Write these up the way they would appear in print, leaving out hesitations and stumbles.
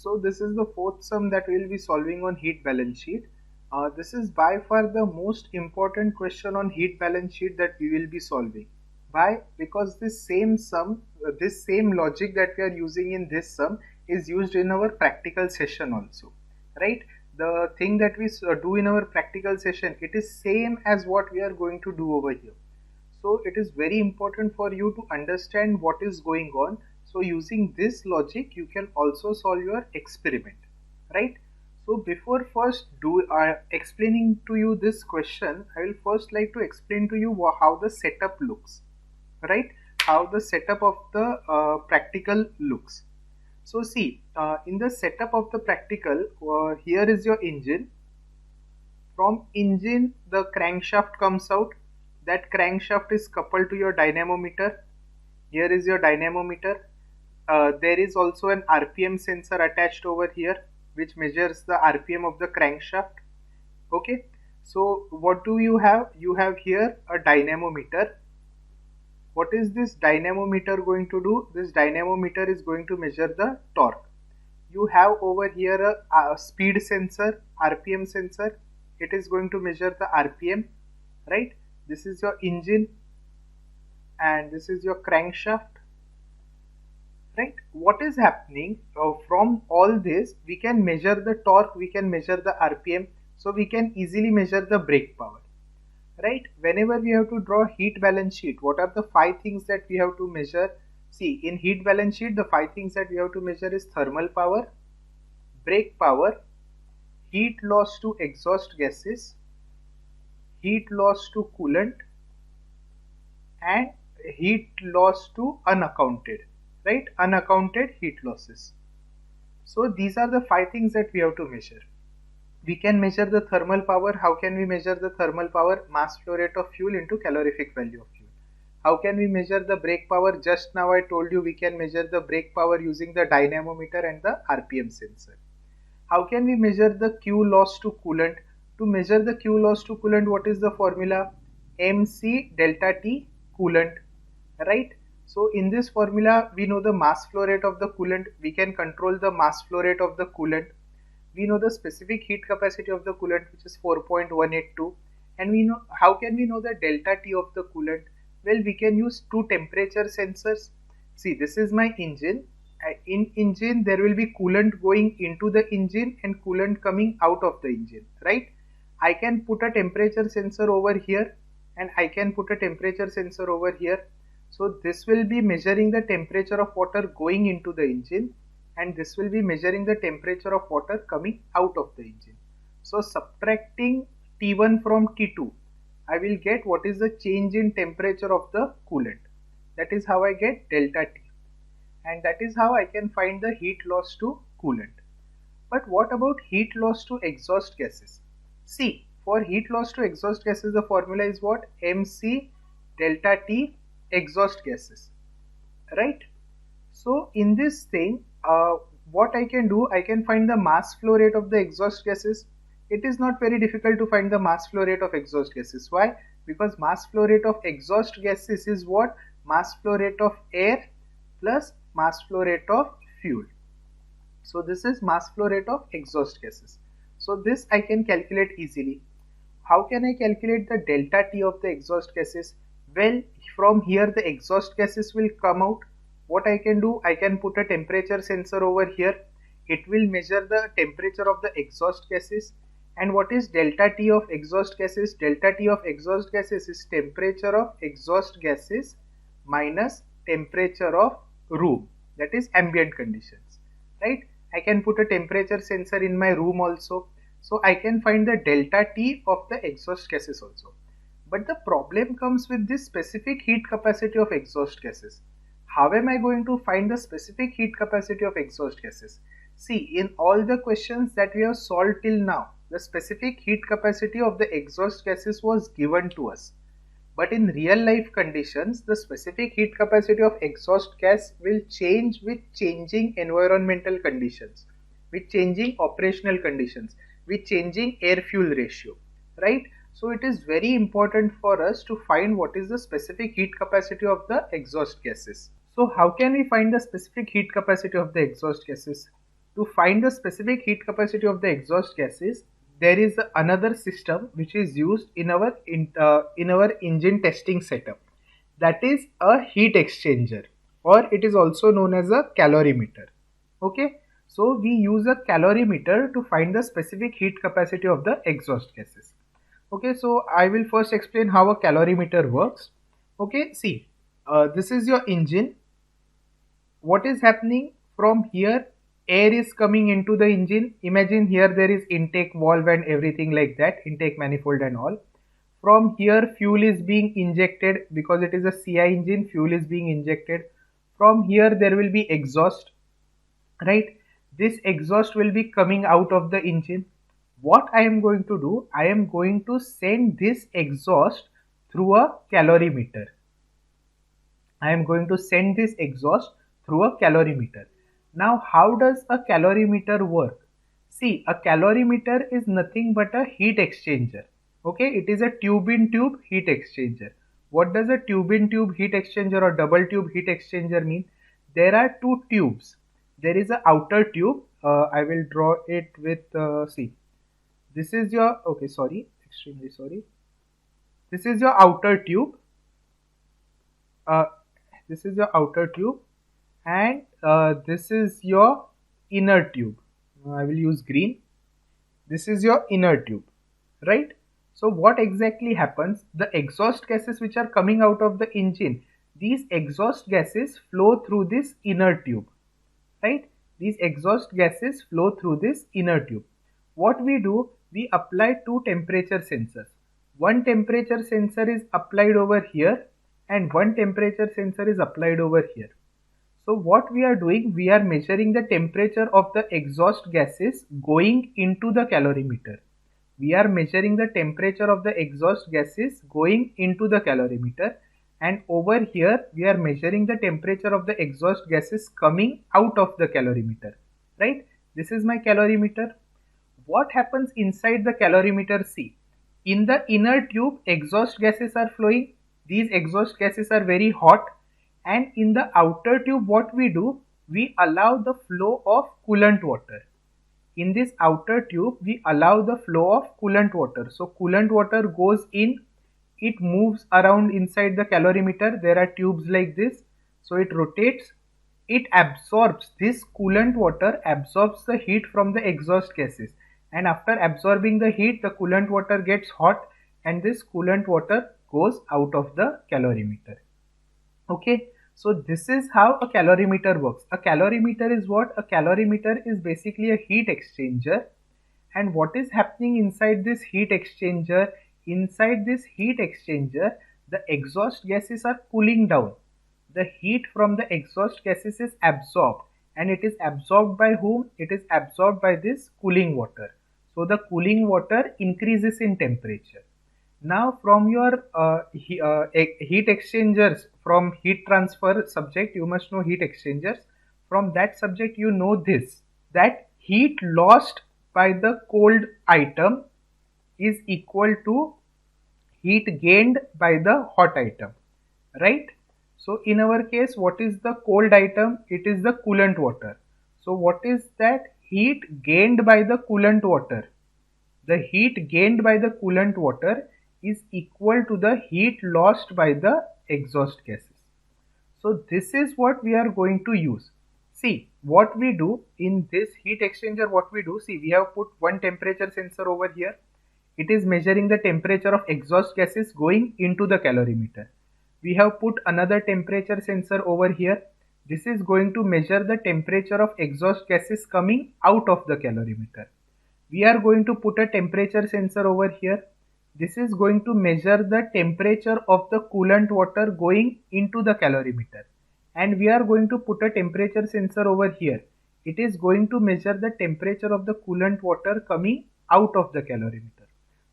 So this is the fourth sum that we will be solving on heat balance sheet. This is by far the most important question on heat balance sheet that we will be solving. Why? Because this same sum, this same logic that we are using in this sum is used in our practical session also, right? The thing that we do in our practical session, it is same as what we are going to do over here. So it is very important for you to understand what is going on. So using this logic, you can also solve your experiment, right? So before first explaining to you this question, I will first like to explain to you how the setup looks, right? How the setup of the practical looks. So see, in the setup of the practical, here is your engine. From engine, the crankshaft comes out. That crankshaft is coupled to your dynamometer. Here is your dynamometer. There is also an RPM sensor attached over here, which measures the RPM of the crankshaft. Okay. So what do you have? You have here a dynamometer. What is this dynamometer going to do? This dynamometer is going to measure the torque. You have over here a speed sensor, RPM sensor. It is going to measure the RPM, right? This is your engine and this is your crankshaft, right? What is happening from all this? We can measure the torque, we can measure the RPM, so we can easily measure the brake power, right? Whenever we have to draw heat balance sheet, what are the five things that we have to measure? See, in heat balance sheet, the five things that we have to measure is thermal power, brake power, heat loss to exhaust gases, heat loss to coolant, and heat loss to unaccounted, right? Unaccounted heat losses. So these are the five things that we have to measure. We can measure the thermal power. How can we measure the thermal power? Mass flow rate of fuel into calorific value of fuel. How can we measure the brake power? Just now I told you we can measure the brake power using the dynamometer and the RPM sensor. How can we measure the Q loss to coolant? To measure the Q loss to coolant, what is the formula? MC delta T coolant, right? So in this formula, we know the mass flow rate of the coolant. We can control the mass flow rate of the coolant. We know the specific heat capacity of the coolant, which is 4.182. And we know, how can we know the delta T of the coolant? Well, we can use two temperature sensors. See, this is my engine. In engine, there will be coolant going into the engine and coolant coming out of the engine, right? I can put a temperature sensor over here and I can put a temperature sensor over here. So this will be measuring the temperature of water going into the engine and this will be measuring the temperature of water coming out of the engine. So subtracting T1 from T2, I will get what is the change in temperature of the coolant. That is how I get delta T. And that is how I can find the heat loss to coolant. But what about heat loss to exhaust gases? See, for heat loss to exhaust gases, the formula is what? MC delta T exhaust gases, right? So in this thing, what I can do, I can find the mass flow rate of the exhaust gases. It is not very difficult to find the mass flow rate of exhaust gases. Why? Because mass flow rate of exhaust gases is what? Mass flow rate of air plus mass flow rate of fuel. So this is mass flow rate of exhaust gases. So this I can calculate easily. How can I calculate the delta T of the exhaust gases? Well, from here the exhaust gases will come out. What I can do, I can put a temperature sensor over here. It will measure the temperature of the exhaust gases. And what is delta T of exhaust gases? Delta T of exhaust gases is temperature of exhaust gases minus temperature of room, that is ambient conditions, right? I can put a temperature sensor in my room also, so I can find the delta T of the exhaust gases also. But the problem comes with this specific heat capacity of exhaust gases. How am I going to find the specific heat capacity of exhaust gases? See, in all the questions that we have solved till now, the specific heat capacity of the exhaust gases was given to us. But in real life conditions, the specific heat capacity of exhaust gas will change with changing environmental conditions, with changing operational conditions, with changing air-fuel ratio, right? So it is very important for us to find what is the specific heat capacity of the exhaust gases. So how can we find the specific heat capacity of the exhaust gases? To find the specific heat capacity of the exhaust gases, there is another system which is used in our engine testing setup. That is a heat exchanger, or it is also known as a calorimeter. Okay, so we use a calorimeter to find the specific heat capacity of the exhaust gases. Okay, so I will first explain how a calorimeter works. Okay, see, this is your engine. What is happening from here? Air is coming into the engine. Imagine here there is intake valve and everything like that, intake manifold and all. From here fuel is being injected because it is a CI engine, fuel is being injected. From here there will be exhaust, right? This exhaust will be coming out of the engine. What I am going to do, I am going to send this exhaust through a calorimeter. I am going to send this exhaust through a calorimeter. Now, how does a calorimeter work? See, a calorimeter is nothing but a heat exchanger. Okay, it is a tube-in-tube heat exchanger. What does a tube-in-tube heat exchanger or double tube heat exchanger mean? There are two tubes. There is a outer tube. I will draw it with, see, this is your, okay, sorry, extremely sorry. This is your outer tube. Uh, this is your outer tube, and this is your inner tube. I will use green. This is your inner tube, right? So what exactly happens? The exhaust gases which are coming out of the engine, these exhaust gases flow through this inner tube, right? These exhaust gases flow through this inner tube. What we do, we apply two temperature sensors. One temperature sensor is applied over here and one temperature sensor is applied over here. So what we are doing, we are measuring the temperature of the exhaust gases going into the calorimeter. We are measuring the temperature of the exhaust gases going into the calorimeter, and over here we are measuring the temperature of the exhaust gases coming out of the calorimeter, right? This is my calorimeter. What happens inside the calorimeter? See, in the inner tube exhaust gases are flowing. These exhaust gases are very hot, and in the outer tube what we do, we allow the flow of coolant water. In this outer tube we allow the flow of coolant water. So coolant water goes in, it moves around inside the calorimeter. There are tubes like this, so it rotates, it absorbs, this coolant water absorbs the heat from the exhaust gases, and after absorbing the heat the coolant water gets hot and this coolant water goes out of the calorimeter. Okay, so this is how a calorimeter works. A calorimeter is what? A calorimeter is basically a heat exchanger. And what is happening inside this heat exchanger? Inside this heat exchanger, the exhaust gases are cooling down. The heat from the exhaust gases is absorbed, and it is absorbed by whom? It is absorbed by this cooling water. So the cooling water increases in temperature. Now from your heat exchangers, from heat transfer subject, you must know heat exchangers. From that subject you know this, that heat lost by the cold item is equal to heat gained by the hot item, right? So in our case, what is the cold item? It is the coolant water. So what is that? Heat gained by the coolant water. The heat gained by the coolant water is equal to the heat lost by the exhaust gases. So this is what we are going to use. See, what we do in this heat exchanger, what we do, see, we have put one temperature sensor over here. It is measuring the temperature of exhaust gases going into the calorimeter. We have put another temperature sensor over here. This is going to measure the temperature of exhaust gases coming out of the calorimeter. We are going to put a temperature sensor over here. This is going to measure the temperature of the coolant water going into the calorimeter. And we are going to put a temperature sensor over here. It is going to measure the temperature of the coolant water coming out of the calorimeter.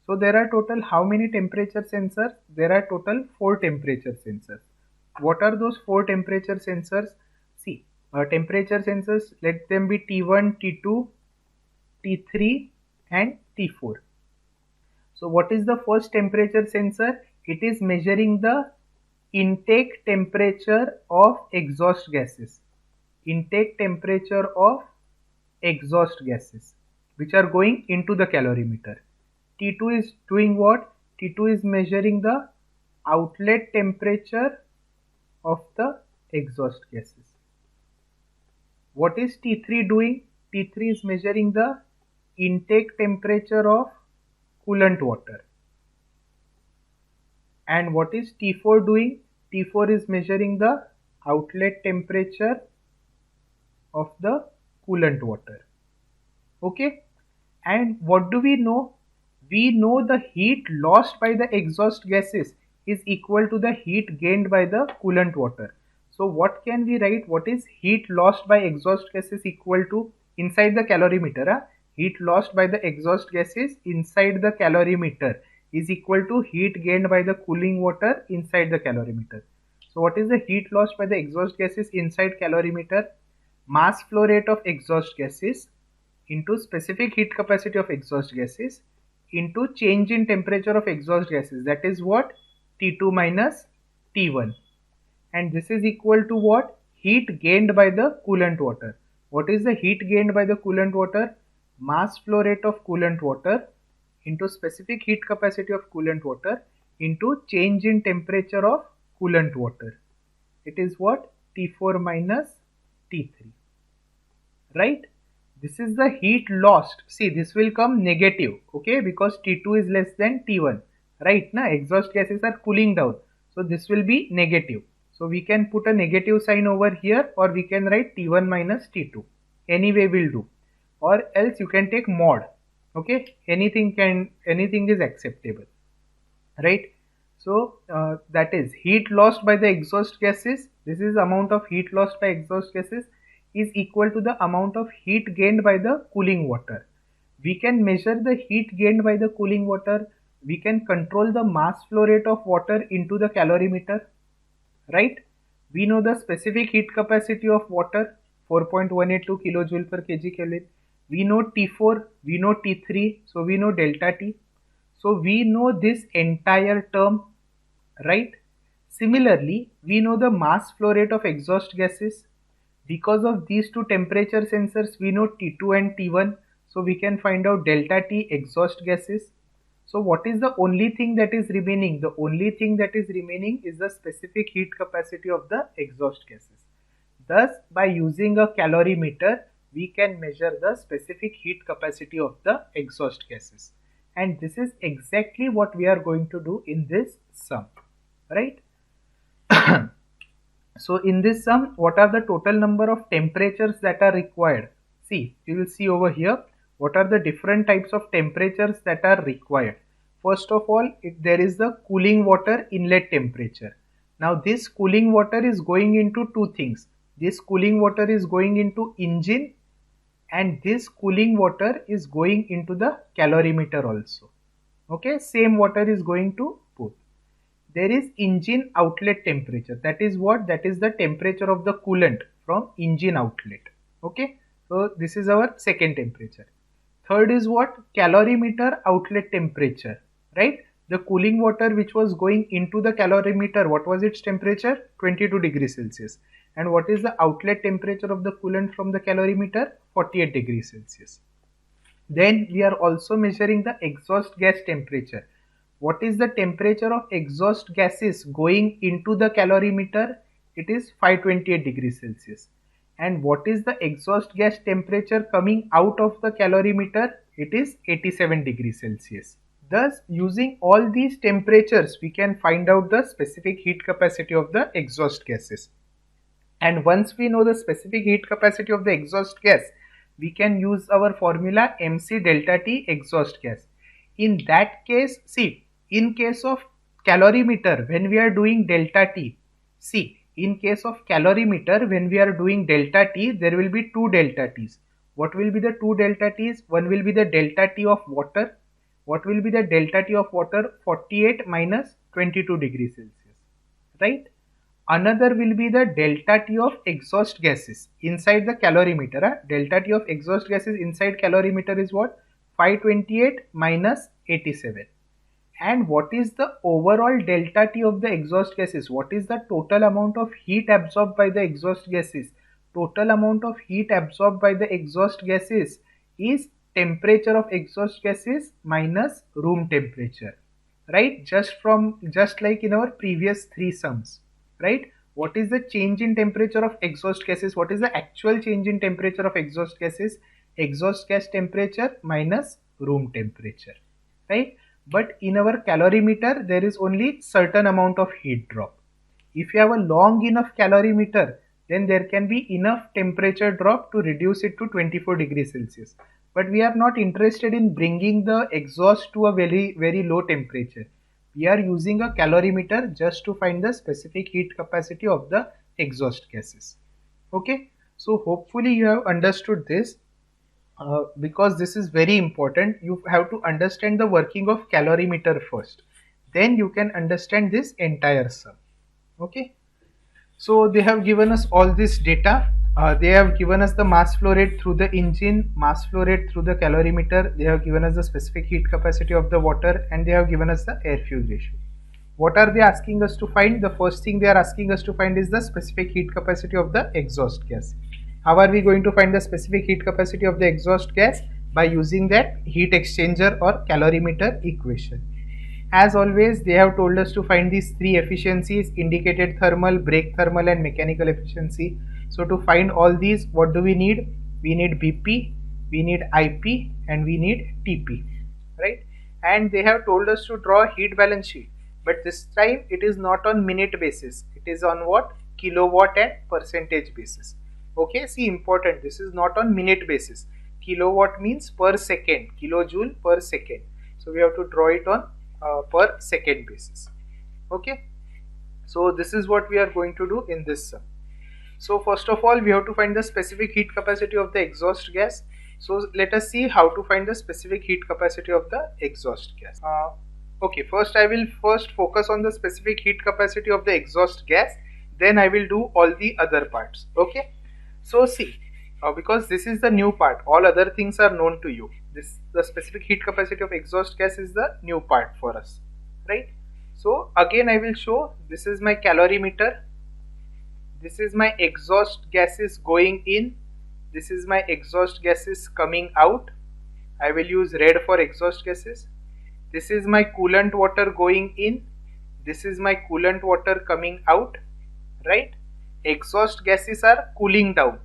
So there are total how many temperature sensors? There are total 4 temperature sensors. What are those 4 temperature sensors? See, temperature sensors, let them be T1, T2, T3 and T4. So what is the first temperature sensor? It is measuring the intake temperature of exhaust gases. Intake temperature of exhaust gases which are going into the calorimeter. T2 is doing what? T2 is measuring the outlet temperature of the exhaust gases. What is T3 doing? T3 is measuring the intake temperature of coolant water. And what is T4 doing? T4 is measuring the outlet temperature of the coolant water. Okay. And what do we know? We know the heat lost by the exhaust gases is equal to the heat gained by the coolant water. So what can we write? What is heat lost by exhaust gases equal to inside the calorimeter? Heat lost by the exhaust gases inside the calorimeter is equal to heat gained by the cooling water inside the calorimeter. So what is the heat lost by the exhaust gases inside calorimeter? Mass flow rate of exhaust gases into specific heat capacity of exhaust gases into change in temperature of exhaust gases, that is what? T2 minus T1, and this is equal to what? Heat gained by the coolant water. What is the heat gained by the coolant water? Mass flow rate of coolant water into specific heat capacity of coolant water into change in temperature of coolant water. It is what? T4 minus T3, right? This is the heat lost. See, this will come negative, okay, because T2 is less than T1, right? Now, exhaust gases are cooling down, so this will be negative. So we can put a negative sign over here, or we can write T1 minus T2. Any way will do, or else you can take mod. Okay, anything is acceptable, right? So that is heat lost by the exhaust gases. This is amount of heat lost by exhaust gases is equal to the amount of heat gained by the cooling water. We can measure the heat gained by the cooling water. We can control the mass flow rate of water into the calorimeter, right? We know the specific heat capacity of water, 4.182 kilojoule per kg Kelvin. We know T4, we know T3, so we know delta T. So we know this entire term, right? Similarly, we know the mass flow rate of exhaust gases. Because of these two temperature sensors, we know T2 and T1. So we can find out delta T exhaust gases. So what is the only thing that is remaining? The only thing that is remaining is the specific heat capacity of the exhaust gases. Thus, by using a calorimeter, we can measure the specific heat capacity of the exhaust gases. And this is exactly what we are going to do in this sum, right? So in this sum, what are the total number of temperatures that are required? See, you will see over here, what are the different types of temperatures that are required. First of all, there is the cooling water inlet temperature. Now this cooling water is going into two things. This cooling water is going into engine, and this cooling water is going into the calorimeter also. Okay, same water is going to both. There is engine outlet temperature. That is what? That is the temperature of the coolant from engine outlet. Okay, so this is our second temperature. Third is what? Calorimeter outlet temperature, right? The cooling water which was going into the calorimeter, what was its temperature? 22 degrees Celsius. And what is the outlet temperature of the coolant from the calorimeter? 48 degrees Celsius. Then we are also measuring the exhaust gas temperature. What is the temperature of exhaust gases going into the calorimeter? It is 528 degrees Celsius. And what is the exhaust gas temperature coming out of the calorimeter? It is 87 degrees Celsius. Thus, using all these temperatures, we can find out the specific heat capacity of the exhaust gases. And once we know the specific heat capacity of the exhaust gas, we can use our formula MC delta T exhaust gas. In that case, see, in case of calorimeter, when we are doing delta T, see, in case of calorimeter, when we are doing delta T, there will be two delta T's. What will be the two delta T's? One will be the delta T of water. What will be the delta T of water? 48 minus 22 degrees Celsius, right? Another will be the delta T of exhaust gases inside the calorimeter. Delta T of exhaust gases inside calorimeter is what? 528 minus 87. And what is the overall delta T of the exhaust gases? What is the total amount of heat absorbed by the exhaust gases total amount of heat absorbed by the exhaust gases is temperature of exhaust gases minus room temperature, right? Just like in our previous three sums, right? What is the change in temperature of exhaust gases? What is the actual change in temperature of exhaust gases? Exhaust gas temperature minus room temperature, right? But in our calorimeter there is only certain amount of heat drop. If you have a long enough calorimeter, then there can be enough temperature drop to reduce it to 24 degrees Celsius. But we are not interested in bringing the exhaust to a very low temperature. We are using a calorimeter just to find the specific heat capacity of the exhaust gases. Okay, so hopefully you have understood this. Because this is very important, you have to understand the working of calorimeter first, then you can understand this entire sum. Okay, so they have given us all this data. They have given us the mass flow rate through the engine, mass flow rate through the calorimeter. They have given us the specific heat capacity of the water, and they have given us the air fuel ratio. What are they asking us to find? The first thing they are asking us to find is the specific heat capacity of the exhaust gas. How are we going to find the specific heat capacity of the exhaust gas? By using that heat exchanger or calorimeter equation. As always, they have told us to find these three efficiencies: indicated thermal, brake thermal, and mechanical efficiency. So to find all these, what do we need? We need BP, we need IP, and we need TP, right? And they have told us to draw a heat balance sheet, but this time it is not on minute basis. It is on what? Kilowatt and percentage basis. Okay, see, important, this is not on minute basis. Kilowatt means per second, kilojoule per second. So we have to draw it on per second basis. Okay, so this is what we are going to do in this sum. So first of all, we have to find the specific heat capacity of the exhaust gas. So let us see how to find the specific heat capacity of the exhaust gas. Okay, first I will focus on the specific heat capacity of the exhaust gas, then I will do all the other parts. Okay, so see, because this is the new part, all other things are known to you. The specific heat capacity of exhaust gas is the new part for us, right? So again I will show, this is my calorimeter, this is my exhaust gases going in, this is my exhaust gases coming out. I will use red for exhaust gases. This is my coolant water going in, this is my coolant water coming out, right? Exhaust gases are cooling down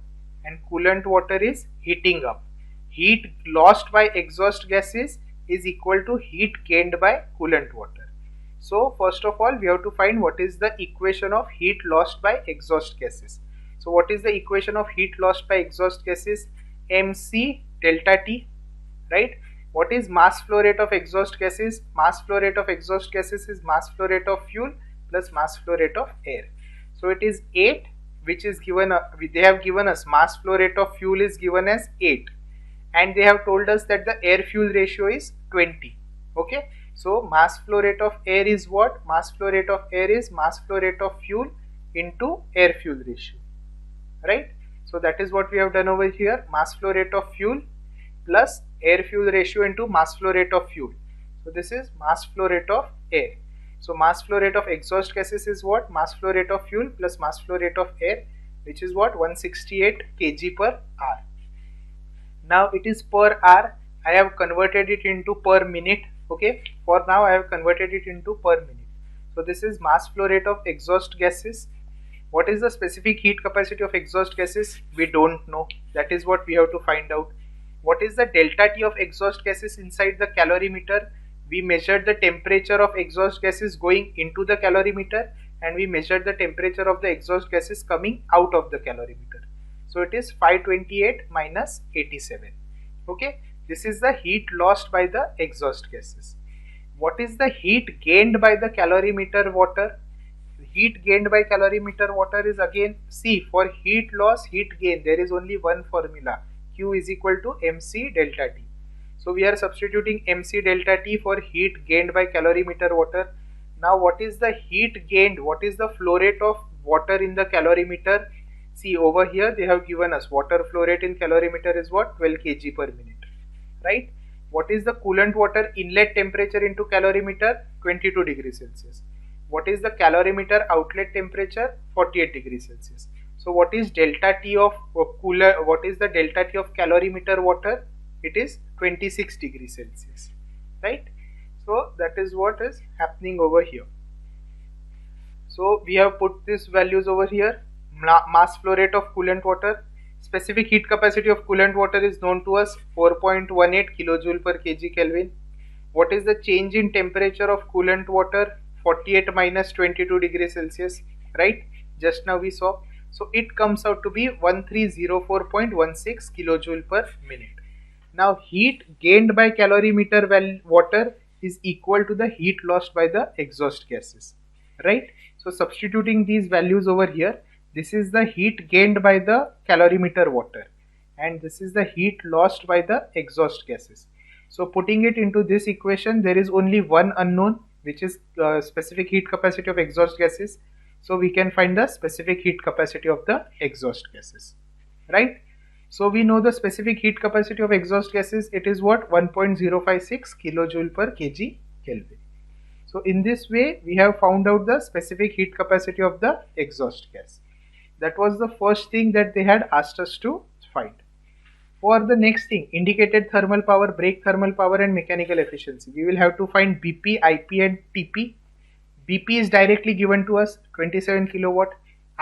and coolant water is heating up. Heat lost by exhaust gases is equal to heat gained by coolant water. So first of all, we have to find what is the equation of heat lost by exhaust gases. So what is the equation of heat lost by exhaust gases? MC delta T, right? What is mass flow rate of exhaust gases? Mass flow rate of exhaust gases is mass flow rate of fuel plus mass flow rate of air. So it is 8, which is given, they have given us mass flow rate of fuel is given as 8, and they have told us that the air fuel ratio is 20. Okay, so mass flow rate of air is what? Mass flow rate of air is mass flow rate of fuel into air fuel ratio, right? So that is what we have done over here, mass flow rate of fuel plus air fuel ratio into mass flow rate of fuel. So this is mass flow rate of air. So mass flow rate of exhaust gases is what? Mass flow rate of fuel plus mass flow rate of air, which is what? 168 kg per hour. Now it is per hour. I have converted it into per minute. Okay, for now I have converted it into per minute. So this is mass flow rate of exhaust gases. What is the specific heat capacity of exhaust gases? We don't know. That is what we have to find out. What is the delta T of exhaust gases inside the calorimeter? We measured the temperature of exhaust gases going into the calorimeter, and we measured the temperature of the exhaust gases coming out of the calorimeter. So it is 528 minus 87. Okay, this is the heat lost by the exhaust gases. What is the heat gained by the calorimeter water? Heat gained by calorimeter water is, again, see, for heat loss, heat gain, there is only one formula. Q is equal to MC delta T. So we are substituting MC delta T for heat gained by calorimeter water. Now what is the heat gained? What is the flow rate of water in the calorimeter? See, over here they have given us water flow rate in calorimeter is what? 12 kg per minute, right? What is the coolant water inlet temperature into calorimeter? 22 degrees Celsius. What is the calorimeter outlet temperature? 48 degrees Celsius. So what is delta T of cooler? What is the delta T of calorimeter water? It is 26 degrees Celsius, right? So that is what is happening over here. So we have put these values over here. Mass flow rate of coolant water. Specific heat capacity of coolant water is known to us 4.18 kilojoule per kg Kelvin. What is the change in temperature of coolant water? 48 minus 22 degrees Celsius, right? Just now we saw. So it comes out to be 1304.16 kilojoule per minute. Now heat gained by calorimeter water is equal to the heat lost by the exhaust gases, right? So substituting these values over here, this is the heat gained by the calorimeter water and this is the heat lost by the exhaust gases. So putting it into this equation, there is only one unknown, which is specific heat capacity of exhaust gases. So we can find the specific heat capacity of the exhaust gases, right? So we know the specific heat capacity of exhaust gases, it is what? 1.056 kilojoule per kg Kelvin. So in this way, we have found out the specific heat capacity of the exhaust gas. That was the first thing that they had asked us to find. For the next thing, indicated thermal power, break thermal power and mechanical efficiency, we will have to find BP, IP and TP. BP is directly given to us 27 kilowatt,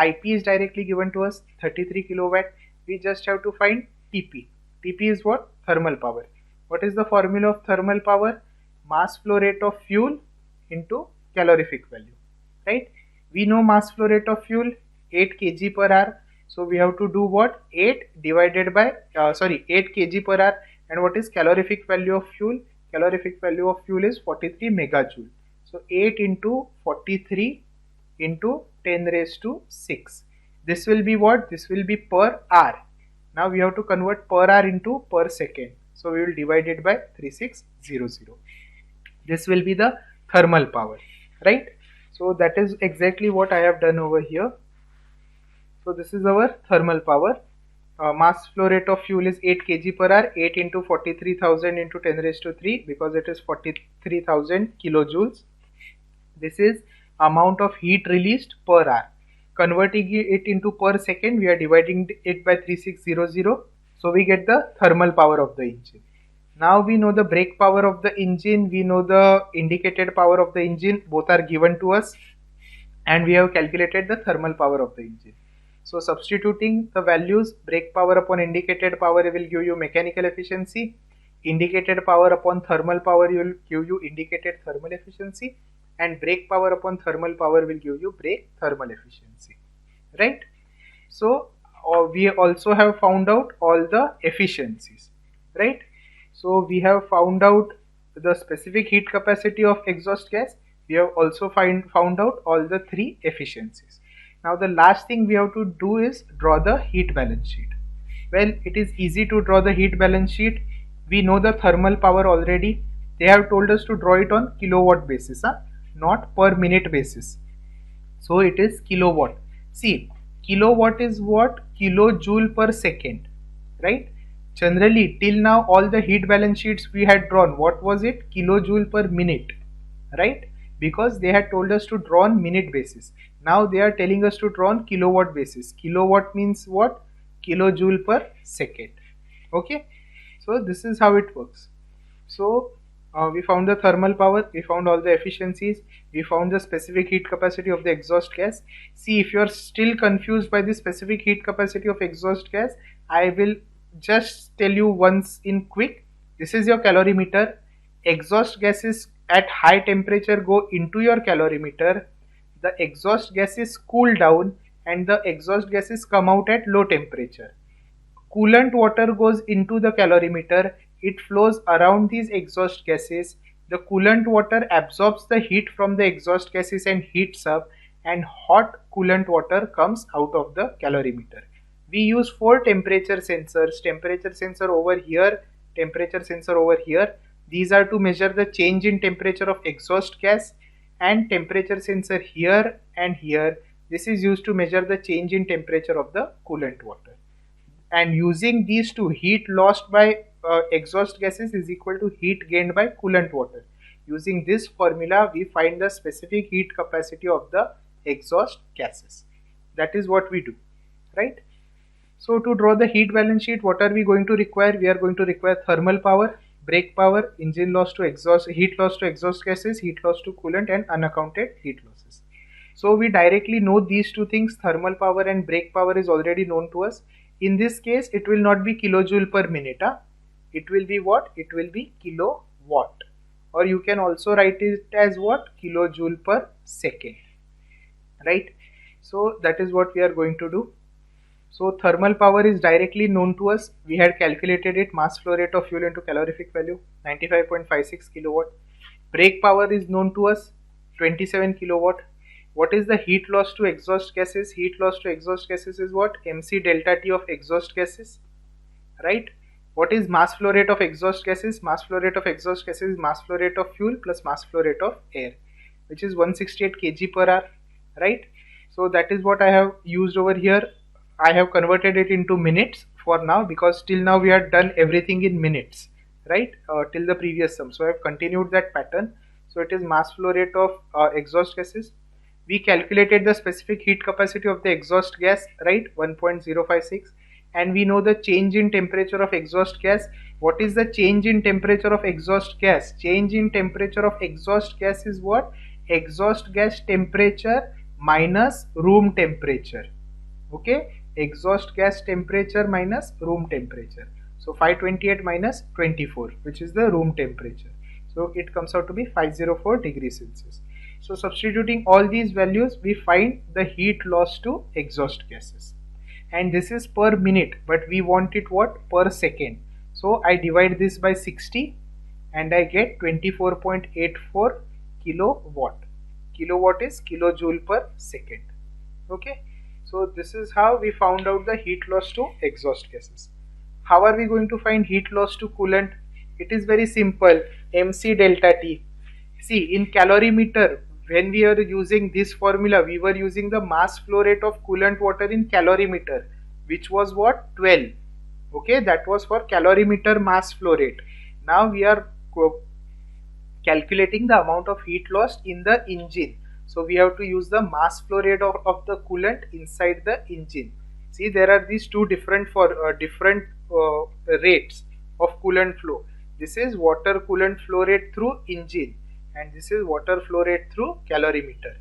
IP is directly given to us 33 kilowatt. We just have to find TP. TP is what? Thermal power. What is the formula of thermal power? Mass flow rate of fuel into calorific value, right? We know mass flow rate of fuel 8 kg per hour. So we have to do what? 8 divided by 8 kg per hour. And what is calorific value of fuel? Calorific value of fuel is 43 megajoule. So 8 into 43 into 10 raised to 6. This will be what? This will be per hour. Now we have to convert per hour into per second. So we will divide it by 3600. This will be the thermal power, right? So that is exactly what I have done over here. So this is our thermal power. Mass flow rate of fuel is 8 kg per hour. 8 into 43,000 into 10 raised to 3 because it is 43,000 kilojoules. This is amount of heat released per hour. Converting it into per second, we are dividing it by 3600. So we get the thermal power of the engine. Now we know the brake power of the engine, we know the indicated power of the engine, both are given to us, and we have calculated the thermal power of the engine. So substituting the values, brake power upon indicated power will give you mechanical efficiency, indicated power upon thermal power will give you indicated thermal efficiency, and brake power upon thermal power will give you brake thermal efficiency, right? So we also have found out all the efficiencies, right? So we have found out the specific heat capacity of exhaust gas. We have also found out all the three efficiencies. Now the last thing we have to do is draw the heat balance sheet. Well, it is easy to draw the heat balance sheet. We know the thermal power already. They have told us to draw it on kilowatt basis, not per minute basis. So it is kilowatt. See, kilowatt is what? Kilojoule per second, right? Generally, till now, all the heat balance sheets we had drawn, what was it? Kilojoule per minute, right? Because they had told us to draw on minute basis. Now they are telling us to draw on kilowatt basis. Kilowatt means what? Kilojoule per second. Okay, so this is how it works. So we found the thermal power, we found all the efficiencies, we found the specific heat capacity of the exhaust gas. See, if you are still confused by the specific heat capacity of exhaust gas, I will just tell you once in quick. This is your calorimeter. Exhaust gases at high temperature go into your calorimeter. The exhaust gases cool down and the exhaust gases come out at low temperature. Coolant water goes into the calorimeter. It flows around these exhaust gases. The coolant water absorbs the heat from the exhaust gases and heats up, and hot coolant water comes out of the calorimeter. We use 4 temperature sensors, temperature sensor over here, temperature sensor over here. These are to measure the change in temperature of exhaust gas, and temperature sensor here and here. This is used to measure the change in temperature of the coolant water. And using these two, heat lost by exhaust gases is equal to heat gained by coolant water. Using this formula, we find the specific heat capacity of the exhaust gases. That is what we do. right? So to draw the heat balance sheet, what are we going to require? We are going to require thermal power, brake power, engine loss to exhaust, heat loss to exhaust gases, heat loss to coolant, and unaccounted heat losses. So we directly know these two things, thermal power and brake power is already known to us. In this case, it will not be kilojoule per minute. It will be what? It will be kilowatt. Or you can also write it as what? Kilojoule per second. Right? So that is what we are going to do. So thermal power is directly known to us. We had calculated it, mass flow rate of fuel into calorific value, 95.56 kilowatt. Brake power is known to us, 27 kilowatt. What is the heat loss to exhaust gases? Heat loss to exhaust gases is what? MC delta T of exhaust gases, right? What is mass flow rate of exhaust gases? Mass flow rate of exhaust gases is mass flow rate of fuel plus mass flow rate of air, which is 168 kg per hour, right? So that is what I have used over here. I have converted it into minutes for now, because till now we had done everything in minutes, right? Till the previous sum. So I have continued that pattern. So it is mass flow rate of exhaust gases. We calculated the specific heat capacity of the exhaust gas, right? 1.056. And we know the change in temperature of exhaust gas. What is the change in temperature of exhaust gas? Change in temperature of exhaust gas is what? Exhaust gas temperature minus room temperature. Okay, exhaust gas temperature minus room temperature. So 528 minus 24, which is the room temperature. So it comes out to be 504 degrees Celsius. So substituting all these values, we find the heat loss to exhaust gases. And this is per minute, but we want it what? Per second. So I divide this by 60 and I get 24.84 kilowatt. Kilowatt is kilojoule per second. Okay. So this is how we found out the heat loss to exhaust gases. How are we going to find heat loss to coolant? It is very simple. MC delta T. See, in calorimeter, when we are using this formula, we were using the mass flow rate of coolant water in calorimeter, which was what? 12. Okay, that was for calorimeter mass flow rate. Now we are calculating the amount of heat lost in the engine. So we have to use the mass flow rate of the coolant inside the engine. See, there are these two different rates of coolant flow. This is water coolant flow rate through engine, and this is water flow rate through calorimeter.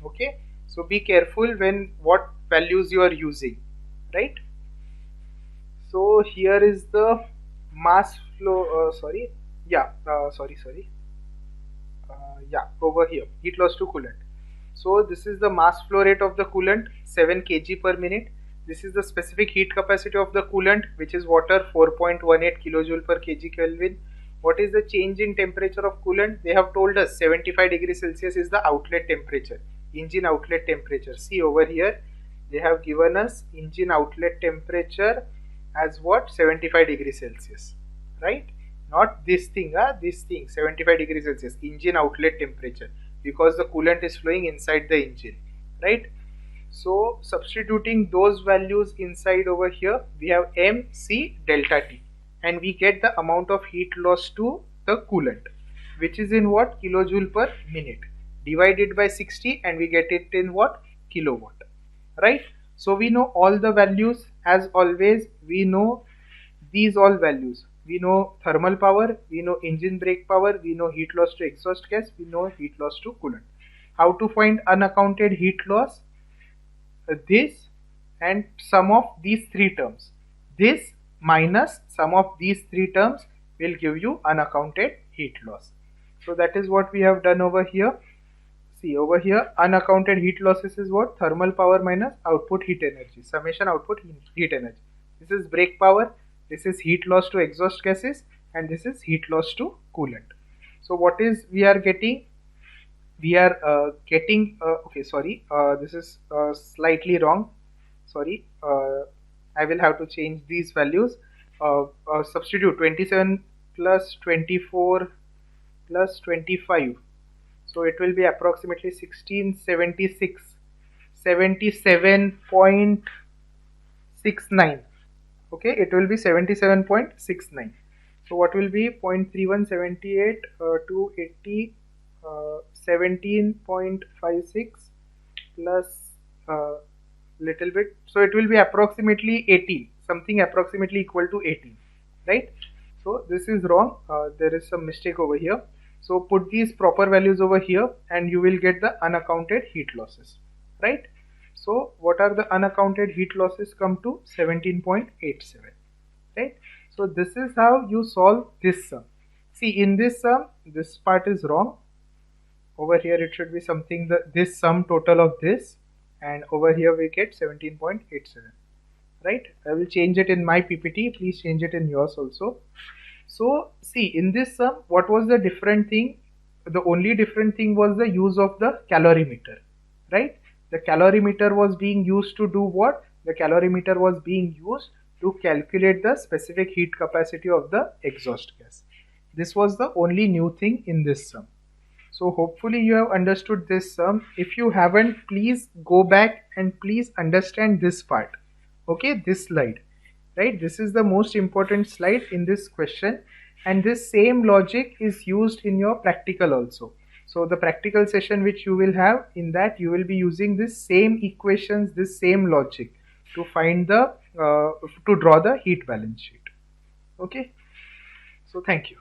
Okay, so be careful when what values you are using, right? So here is the mass flow. Over here, heat loss to coolant. So this is the mass flow rate of the coolant, 7 kg per minute. This is the specific heat capacity of the coolant, which is water, 4.18 kilojoule per kg Kelvin. What is the change in temperature of coolant? They have told us 75 degrees Celsius is the outlet temperature, engine outlet temperature. See over here, they have given us engine outlet temperature as what? 75 degrees Celsius, right? Not this thing, this thing, 75 degrees Celsius, engine outlet temperature, because the coolant is flowing inside the engine, right? So substituting those values inside over here, we have MC delta T, and we get the amount of heat loss to the coolant, which is in what? Kilojoule per minute, divided by 60, and we get it in what? Kilowatt, right? So we know all the values. As always, we know these all values. We know thermal power, we know engine brake power, we know heat loss to exhaust gas, we know heat loss to coolant. How to find unaccounted heat loss? This and sum of these three terms. This minus sum of these three terms will give you unaccounted heat loss. So that is what we have done over here. See over here, unaccounted heat losses is what? Thermal power minus output heat energy, summation output heat energy. This is brake power, this is heat loss to exhaust gases, and this is heat loss to coolant. So what is we are getting? We are getting, okay, sorry, this is slightly wrong. Sorry, I will have to change these values. Substitute 27 plus 24 plus 25. So it will be approximately 1676, 77.69. Okay, it will be 77.69. So what will be 0.3178 to 80, 17.56 plus little bit, so it will be approximately 18, something approximately equal to 18, right? So this is wrong, there is some mistake over here. So put these proper values over here and you will get the unaccounted heat losses, right? So what are the unaccounted heat losses? Come to 17.87, right? So this is how you solve this sum. See, in this sum, this part is wrong. Over here it should be something that this sum total of this, and over here we get 17.87, right? I will change it in my PPT, please change it in yours also. So see, in this sum, what was the different thing? The only different thing was the use of the calorimeter, right? The calorimeter was being used to do what? The calorimeter was being used to calculate the specific heat capacity of the exhaust gas. This was the only new thing in this sum. So hopefully you have understood this sum. If you haven't, please go back and please understand this part. Okay, this slide, right? This is the most important slide in this question, and this same logic is used in your practical also. So the practical session which you will have, in that you will be using this same equations, this same logic to find the to draw the heat balance sheet. Okay, so thank you.